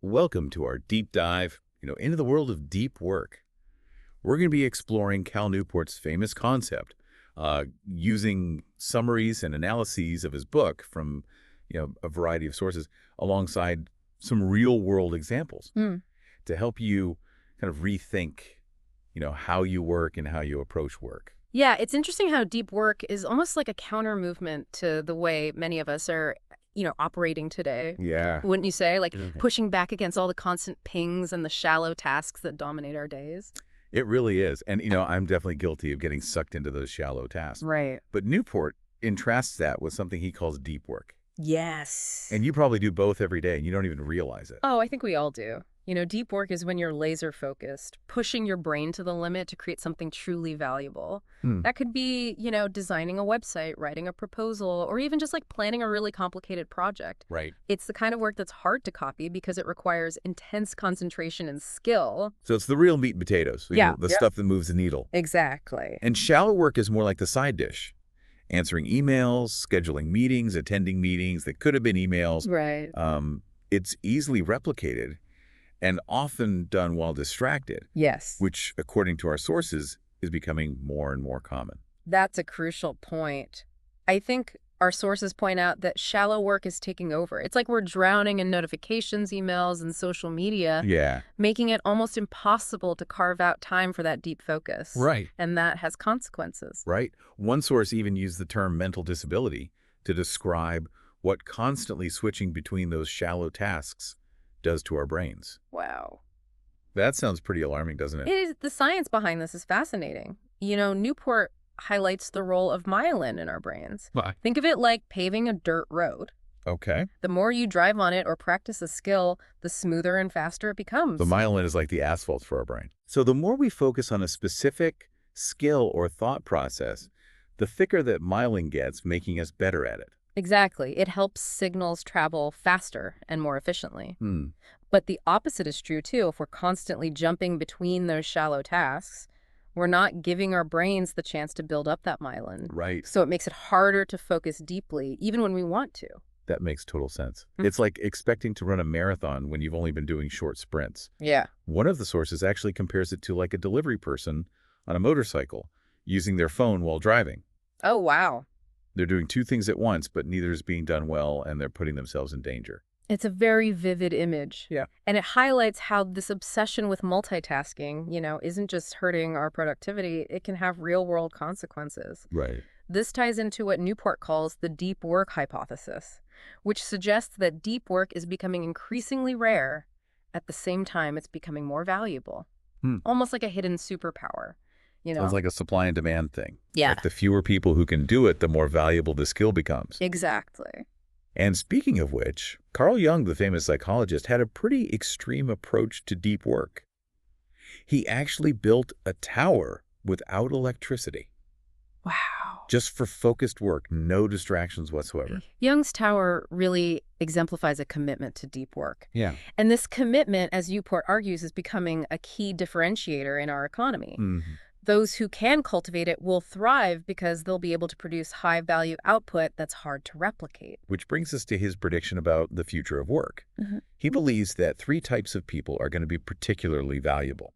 Welcome to our deep dive, into the world of deep work. We're going to be exploring Cal Newport's famous concept, using summaries and analyses of his book from, a variety of sources, alongside some real-world examples Mm. to help you kind of rethink, how you work and how you approach work. Yeah, it's interesting how deep work is almost like a counter movement to the way many of us are, operating today. Yeah. Wouldn't you say? Like Mhm. pushing back against all the constant pings and the shallow tasks that dominate our days. It really is. And, I'm definitely guilty of getting sucked into those shallow tasks. Right. But Newport contrasts that with something he calls deep work. Yes. And you probably do both every day, and you don't even realize it. Oh, I think we all do. Deep work is when you're laser focused, pushing your brain to the limit to create something truly valuable. Hmm. That could be, designing a website, writing a proposal, or even just like planning a really complicated project. Right. It's the kind of work that's hard to copy because it requires intense concentration and skill. So it's the real meat and potatoes, Yeah. the Yep. stuff that moves the needle. Exactly. And shallow work is more like the side dish. Answering emails, scheduling meetings, attending meetings that could have been emails. Right. It's easily replicated and often done while distracted, Yes. which, according to our sources, is becoming more and more common. That's a crucial point. I think our sources point out that shallow work is taking over. It's like we're drowning in notifications, emails, and social media, Yeah. making it almost impossible to carve out time for that deep focus. Right. And that has consequences. Right? One source even used the term mental disability to describe what constantly switching between those shallow tasks does to our brains. Wow. That sounds pretty alarming, doesn't it? It is, the science behind this is fascinating. Newport highlights the role of myelin in our brains. Why? Think of it like paving a dirt road. Okay. The more you drive on it or practice a skill, the smoother and faster it becomes. The myelin is like the asphalt for our brain. So the more we focus on a specific skill or thought process, the thicker that myelin gets, making us better at it. Exactly. It helps signals travel faster and more efficiently. Hmm. But the opposite is true, too. If we're constantly jumping between those shallow tasks, we're not giving our brains the chance to build up that myelin. Right. So it makes it harder to focus deeply, even when we want to. That makes total sense. Mhm. It's like expecting to run a marathon when you've only been doing short sprints. Yeah. One of the sources actually compares it to like a delivery person on a motorcycle using their phone while driving. Oh, wow. They're doing two things at once, but neither is being done well, and they're putting themselves in danger. It's a very vivid image. Yeah. And it highlights how this obsession with multitasking, isn't just hurting our productivity. It can have real-world consequences. Right. This ties into what Newport calls the deep work hypothesis, which suggests that deep work is becoming increasingly rare. At the same time, it's becoming more valuable. Almost like a hidden superpower. Sounds like a supply and demand thing. Yeah. Like the fewer people who can do it, the more valuable the skill becomes. Exactly. And speaking of which, Carl Jung, the famous psychologist, had a pretty extreme approach to deep work. He actually built a tower without electricity, Wow. just for focused work, no distractions whatsoever. Jung's tower really exemplifies a commitment to deep work. Yeah. And this commitment, as Newport argues, is becoming a key differentiator in our economy. Mm-hmm. Those who can cultivate it will thrive because they'll be able to produce high-value output that's hard to replicate. Which brings us to his prediction about the future of work. Mhm. He believes that three types of people are going to be particularly valuable.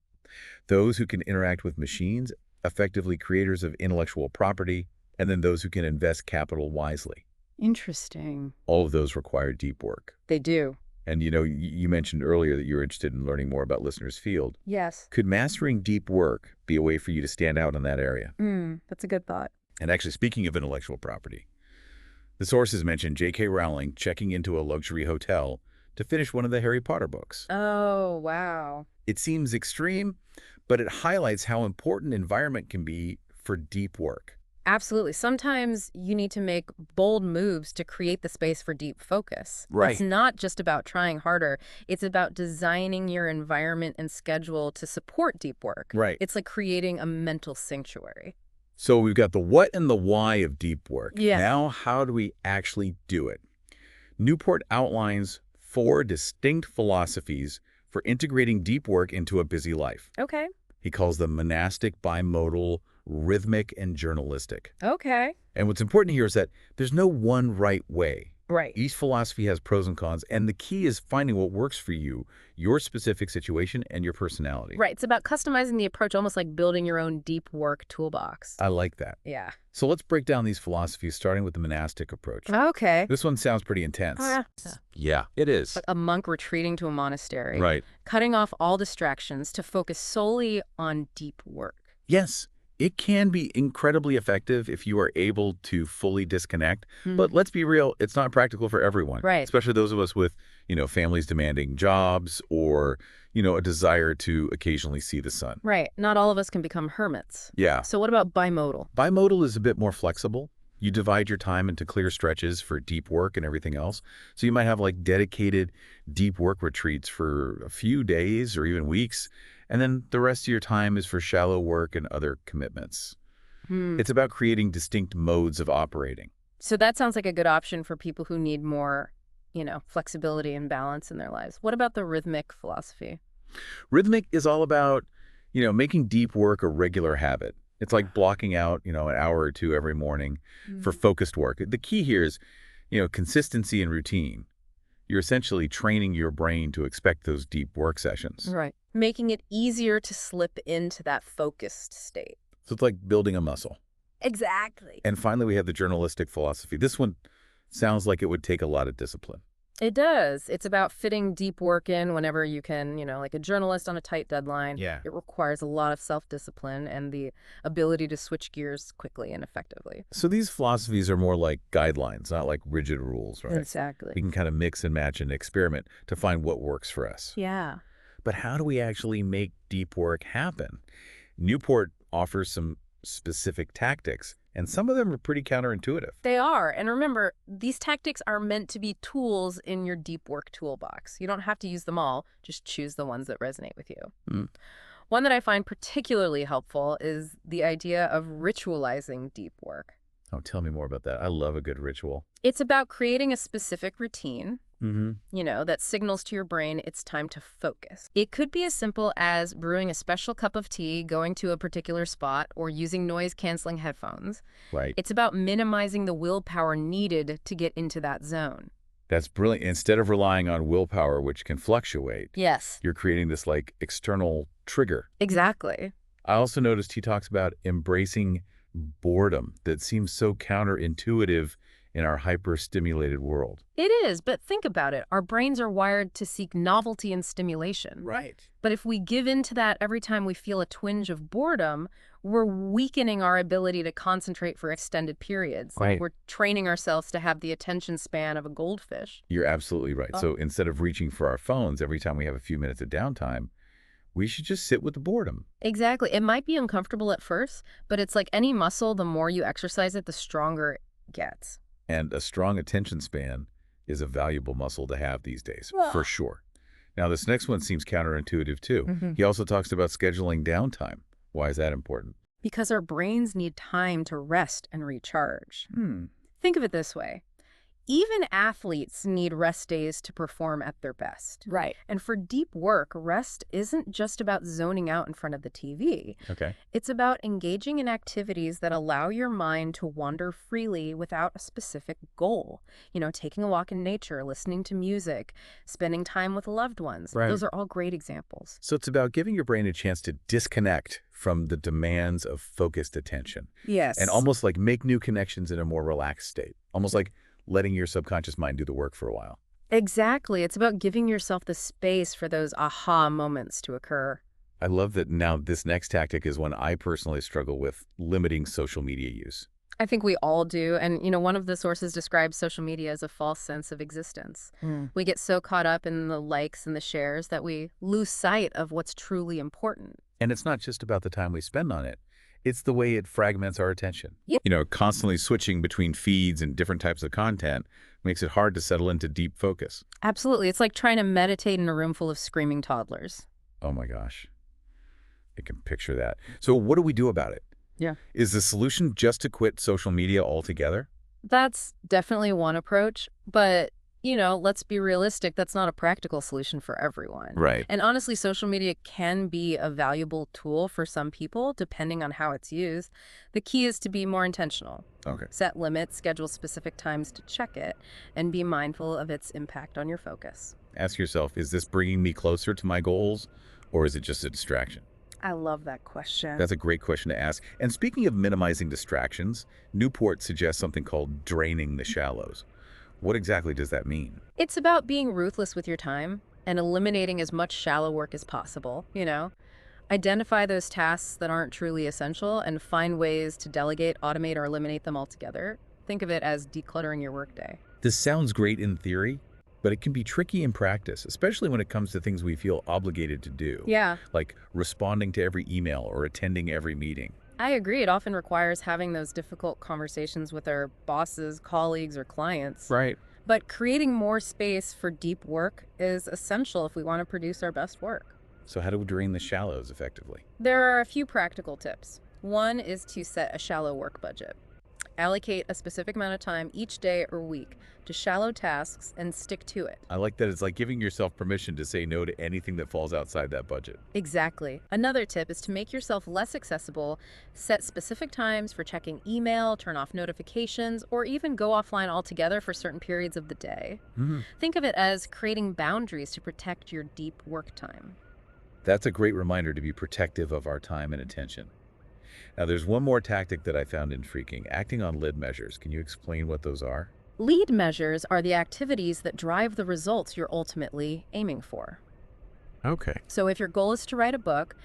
Those who can interact with machines, effectively creators of intellectual property, and then those who can invest capital wisely. Interesting. All of those require deep work. They do. And you mentioned earlier that you're interested in learning more about listeners' field. Yes. Could mastering deep work be a way for you to stand out in that area? That's a good thought. And actually, speaking of intellectual property, the sources mentioned J.K. Rowling checking into a luxury hotel to finish one of the Harry Potter books. Oh, wow. It seems extreme, but it highlights how important environment can be for deep work. Absolutely. Sometimes you need to make bold moves to create the space for deep focus. Right. It's not just about trying harder. It's about designing your environment and schedule to support deep work. Right. It's like creating a mental sanctuary. So we've got the what and the why of deep work. Yeah. Now, how do we actually do it? Newport outlines 4 distinct philosophies for integrating deep work into a busy life. Okay. He calls them monastic, bimodal, rhythmic, and journalistic. Okay. And what's important here is that there's no one right way. Right. Each philosophy has pros and cons, and the key is finding what works for you, your specific situation, and your personality. Right. It's about customizing the approach, almost like building your own deep work toolbox. I like that. Yeah. So let's break down these philosophies, starting with the monastic approach. Okay. This one sounds pretty intense. Yeah. Yeah, it is. Like a monk retreating to a monastery. Right. Cutting off all distractions to focus solely on deep work. Yes, it can be incredibly effective if you are able to fully disconnect. But let's be real, it's not practical for everyone. Right. Especially those of us with, families demanding jobs or, a desire to occasionally see the sun. Right. Not all of us can become hermits. Yeah. So what about bimodal? Bimodal is a bit more flexible. You divide your time into clear stretches for deep work and everything else. So you might have like dedicated deep work retreats for a few days or even weeks. And then the rest of your time is for shallow work and other commitments. It's about creating distinct modes of operating. So that sounds like a good option for people who need more, flexibility and balance in their lives. What about the rhythmic philosophy? Rhythmic is all about, making deep work a regular habit. It's like blocking out, an hour or two every morning for focused work. The key here is, consistency and routine. You're essentially training your brain to expect those deep work sessions. Right. Making it easier to slip into that focused state. So it's like building a muscle. Exactly. And finally, we have the journalistic philosophy. This one sounds like it would take a lot of discipline. It does. It's about fitting deep work in whenever you can, like a journalist on a tight deadline. Yeah. It requires a lot of self-discipline and the ability to switch gears quickly and effectively. So these philosophies are more like guidelines, not like rigid rules, right? Exactly. We can kind of mix and match and experiment to find what works for us. Yeah. But how do we actually make deep work happen? Newport offers some specific tactics, and some of them are pretty counterintuitive. They are. And remember, these tactics are meant to be tools in your deep work toolbox. You don't have to use them all. Just choose the ones that resonate with you. One that I find particularly helpful is the idea of ritualizing deep work. Oh, tell me more about that. I love a good ritual. It's about creating a specific routine, that signals to your brain it's time to focus. It could be as simple as brewing a special cup of tea, going to a particular spot, or using noise-canceling headphones. Right. It's about minimizing the willpower needed to get into that zone. That's brilliant. Instead of relying on willpower, which can fluctuate, Yes. you're creating this like external trigger. Exactly. I also noticed he talks about embracing boredom that seems so counterintuitive in our hyper-stimulated world. It is, but think about it. Our brains are wired to seek novelty and stimulation. Right. But if we give in to that every time we feel a twinge of boredom, we're weakening our ability to concentrate for extended periods. Right. We're training ourselves to have the attention span of a goldfish. You're absolutely right. So instead of reaching for our phones every time we have a few minutes of downtime, we should just sit with the boredom. Exactly. It might be uncomfortable at first, but it's like any muscle, the more you exercise it, the stronger it gets. And a strong attention span is a valuable muscle to have these days, for sure. Now, this next one seems counterintuitive, too. He also talks about scheduling downtime. Why is that important? Because our brains need time to rest and recharge. Think of it this way. Even athletes need rest days to perform at their best. Right. And for deep work, rest isn't just about zoning out in front of the TV. Okay. It's about engaging in activities that allow your mind to wander freely without a specific goal. Taking a walk in nature, listening to music, spending time with loved ones. Right. Those are all great examples. So it's about giving your brain a chance to disconnect from the demands of focused attention. Yes. And almost like make new connections in a more relaxed state. Almost like letting your subconscious mind do the work for a while. Exactly. It's about giving yourself the space for those aha moments to occur. I love that now this next tactic is one I personally struggle with, limiting social media use. I think we all do. And, one of the sources describes social media as a false sense of existence. We get so caught up in the likes and the shares that we lose sight of what's truly important. And it's not just about the time we spend on it. It's the way it fragments our attention. Yep. Constantly switching between feeds and different types of content makes it hard to settle into deep focus. Absolutely. It's like trying to meditate in a room full of screaming toddlers. Oh my gosh. I can picture that. So what do we do about it? Yeah. Is the solution just to quit social media altogether? That's definitely one approach, but let's be realistic, that's not a practical solution for everyone. Right. And honestly, social media can be a valuable tool for some people, depending on how it's used. The key is to be more intentional. Okay. Set limits, schedule specific times to check it, and be mindful of its impact on your focus. Ask yourself, is this bringing me closer to my goals, or is it just a distraction? I love that question. That's a great question to ask. And speaking of minimizing distractions, Newport suggests something called draining the shallows. What exactly does that mean? It's about being ruthless with your time and eliminating as much shallow work as possible. Identify those tasks that aren't truly essential and find ways to delegate, automate, or eliminate them altogether. Think of it as decluttering your workday. This sounds great in theory, but it can be tricky in practice, especially when it comes to things we feel obligated to do, Yeah, like responding to every email or attending every meeting. I agree. It often requires having those difficult conversations with our bosses, colleagues, or clients. Right. But creating more space for deep work is essential if we want to produce our best work. So how do we drain the shallows effectively? There are a few practical tips. One is to set a shallow work budget. Allocate a specific amount of time each day or week to shallow tasks and stick to it. I like that it's like giving yourself permission to say no to anything that falls outside that budget. Exactly. Another tip is to make yourself less accessible. Set specific times for checking email, turn off notifications, or even go offline altogether for certain periods of the day. Think of it as creating boundaries to protect your deep work time. That's a great reminder to be protective of our time and attention. Now, there's one more tactic that I found intriguing, acting on lid measures. Can you explain what those are? Lead measures are the activities that drive the results you're ultimately aiming for. Okay. So if your goal is to write a book,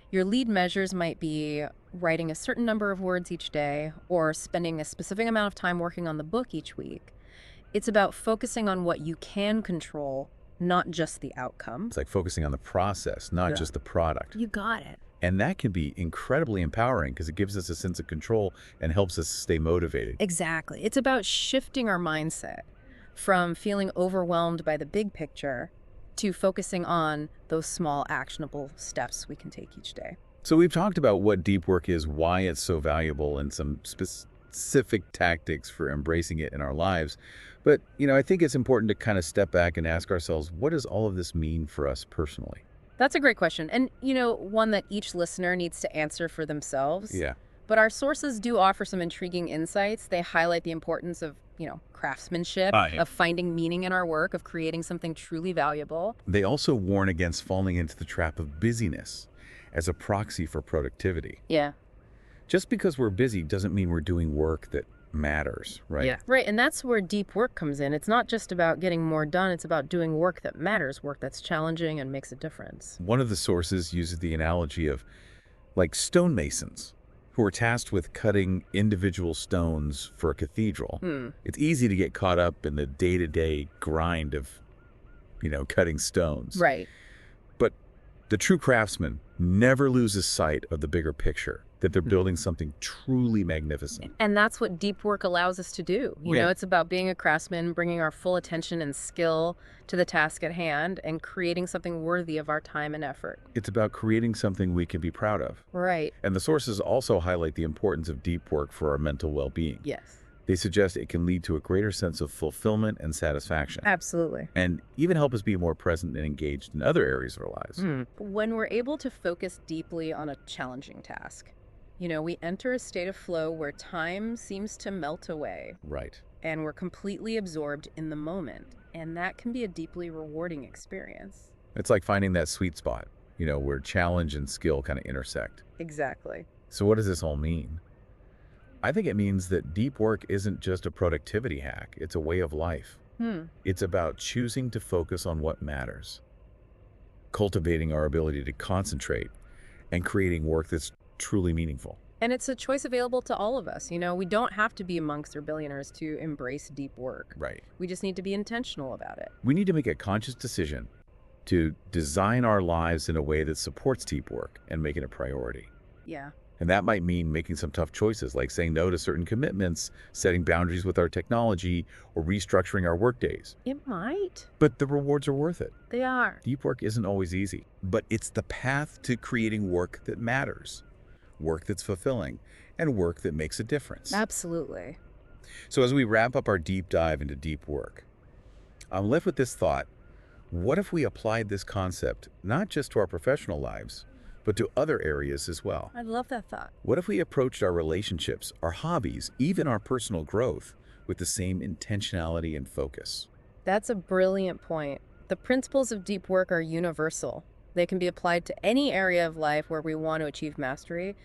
your lead measures might be writing a certain number of words each day or spending a specific amount of time working on the book each week. It's about focusing on what you can control, not just the outcome. It's like focusing on the process, not just the product. You got it. And that can be incredibly empowering because it gives us a sense of control and helps us stay motivated. Exactly. It's about shifting our mindset from feeling overwhelmed by the big picture to focusing on those small actionable steps we can take each day. So we've talked about what deep work is, why it's so valuable, and some specific tactics for embracing it in our lives. But, I think it's important to kind of step back and ask ourselves, what does all of this mean for us personally? That's a great question. And, one that each listener needs to answer for themselves. Yeah. But our sources do offer some intriguing insights. They highlight the importance of, craftsmanship, Yeah. of finding meaning in our work, of creating something truly valuable. They also warn against falling into the trap of busyness as a proxy for productivity. Yeah. Just because we're busy doesn't mean we're doing work that matters, right? Yeah. Right. And that's where deep work comes in. It's not just about getting more done. It's about doing work that matters, work that's challenging and makes a difference. One of the sources uses the analogy of like stonemasons who are tasked with cutting individual stones for a cathedral. It's easy to get caught up in the day-to-day grind of, cutting stones. Right. But the true craftsman never loses sight of the bigger picture, that they're building something truly magnificent. And that's what deep work allows us to do. It's about being a craftsman, bringing our full attention and skill to the task at hand and creating something worthy of our time and effort. It's about creating something we can be proud of. Right. And the sources also highlight the importance of deep work for our mental well-being. Yes. They suggest it can lead to a greater sense of fulfillment and satisfaction, Absolutely. and even help us be more present and engaged in other areas of our lives. When we're able to focus deeply on a challenging task, we enter a state of flow where time seems to melt away Right. and we're completely absorbed in the moment. And that can be a deeply rewarding experience. It's like finding that sweet spot, where challenge and skill kind of intersect. Exactly. So what does this all mean? I think it means that deep work isn't just a productivity hack. It's a way of life. It's about choosing to focus on what matters, cultivating our ability to concentrate, and creating work that's truly meaningful. And it's a choice available to all of us. We don't have to be monks or billionaires to embrace deep work. Right. We just need to be intentional about it. We need to make a conscious decision to design our lives in a way that supports deep work and make it a priority. Yeah. And that might mean making some tough choices, like saying no to certain commitments, setting boundaries with our technology, or restructuring our workdays. It might. But the rewards are worth it. They are. Deep work isn't always easy, but it's the path to creating work that matters, work that's fulfilling, and work that makes a difference. Absolutely. So as we wrap up our deep dive into deep work, I'm left with this thought. What if we applied this concept not just to our professional lives, but to other areas as well? I love that thought. What if we approached our relationships, our hobbies, even our personal growth with the same intentionality and focus? That's a brilliant point. The principles of deep work are universal. They can be applied to any area of life where we want to achieve mastery,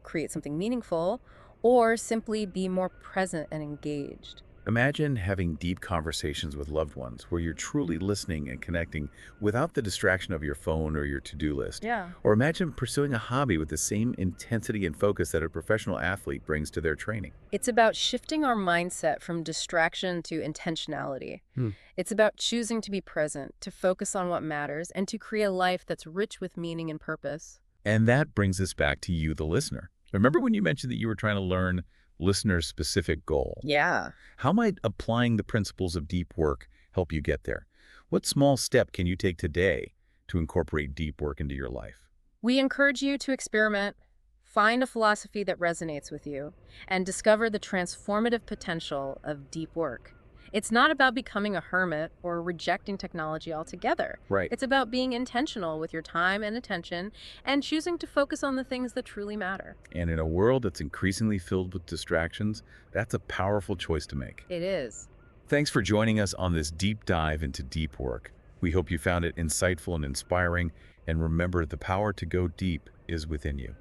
create something meaningful, or simply be more present and engaged. Imagine having deep conversations with loved ones where you're truly listening and connecting without the distraction of your phone or your to-do list. Yeah. Or imagine pursuing a hobby with the same intensity and focus that a professional athlete brings to their training. It's about shifting our mindset from distraction to intentionality. Hmm. It's about choosing to be present, to focus on what matters, and to create a life that's rich with meaning and purpose. And that brings us back to you, the listener. Remember when you mentioned that you were trying to learn listener's specific goal? Yeah. How might applying the principles of deep work help you get there? What small step can you take today to incorporate deep work into your life? We encourage you to experiment, find a philosophy that resonates with you, and discover the transformative potential of deep work. It's not about becoming a hermit or rejecting technology altogether. Right. It's about being intentional with your time and attention and choosing to focus on the things that truly matter. And in a world that's increasingly filled with distractions, that's a powerful choice to make. It is. Thanks for joining us on this deep dive into deep work. We hope you found it insightful and inspiring, and remember, the power to go deep is within you.